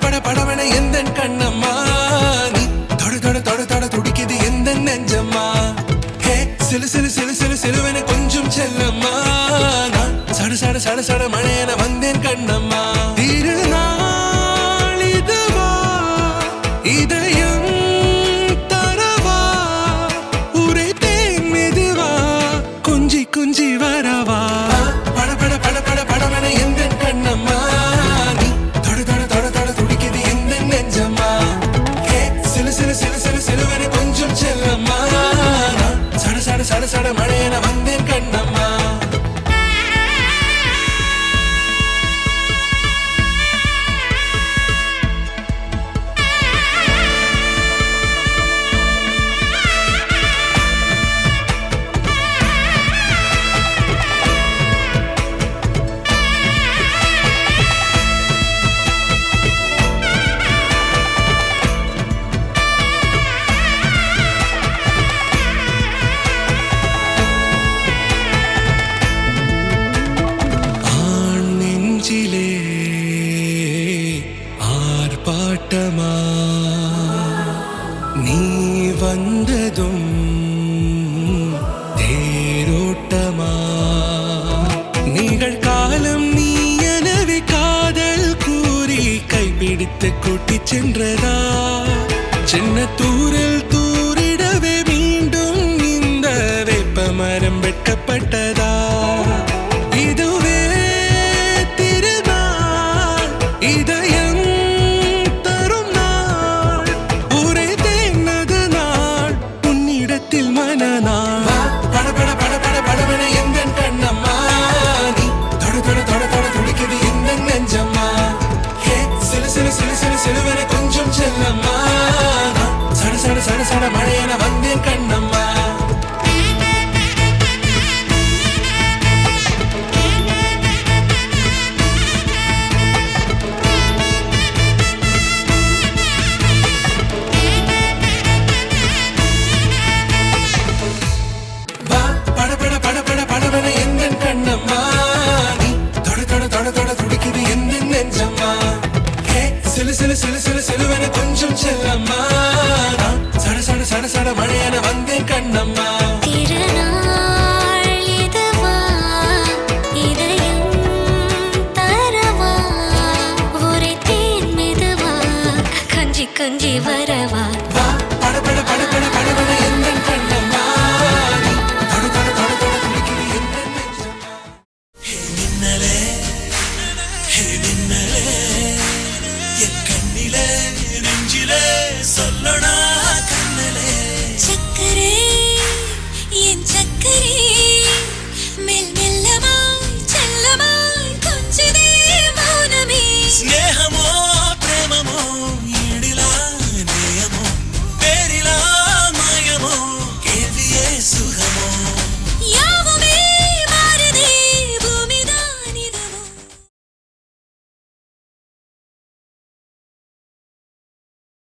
பட படவன எந்த கண்ணம்மா நீ தொட தொட தொட தொட துடிக்குது எந்த நெஞ்சம்மா ஹே சிலு சிலு சிலு சிலு சிலுவன கொஞ்சம் செல்லம்மா நான் சட சட சட சட மழையன வந்தேன் கண்ணம்மா திருநாள் இதுவா இதயம் தரவா உரைத்தேன் மெதுவா கொஞ்சி கொஞ்சி வரவா பட பட பட பட படவன எந்த கண்ணம்மா நீ தொட தொட தொட தொட துடிக்குது எந்த நெஞ்சம்மா ஹே சிலு சிலு சிலு சிலு சிலுவன கொஞ்சம் செல்லம்மா நான் சட சட சட சட மழையன வந்தேன் கண்ணம்மா ஆர்ப்பாட்டமா நீ வந்ததும் தேரோட்டமா நிகழ்காலம் நீ எனவே காதல் கூறி கைப்பிடித்து கூட்டிச் சென்றதா சின்ன தூரல் தூரிடவே மீண்டும் இந்த வேப்ப மரம் வெட்கப்பட்டதா இதுவே திருநாள் இதயம் தரும் நாள் உரைத்தேனது நாள் உன்னிடத்தில் மனநாள் பட பட பட பட படவன எந்த கண்ணம்மா நீ தொட தொட தொட தொட துடிக்குது எந்த நெஞ்சம்மா ஹே சிலு சிலு சிலு சிலு சிலுவன கொஞ்சம் செல்லம்மா சட சட சட சட மழையன வந்தேன் கண்ணம்மா சிலு சிலு சிலு சிலு சிலுவன கொஞ்சம் செல்லம்மா சட சட சட சட மழையன வந்தேன் கண்ணம்மா திருநாள் இதுவா இதயம் தரவா உரைத்தேன் மெதுவா கொஞ்சி கொஞ்சி வரவா பட பட பட பட படவன எந்த கண்ணம்மா தொட தொட தொட தொட துடிக்குது எந்த நெஞ்சம்மா ஹே மின்னலே ஹே மின்னலே என் கண்ணிலே நெஞ்சிலே சொல்லடா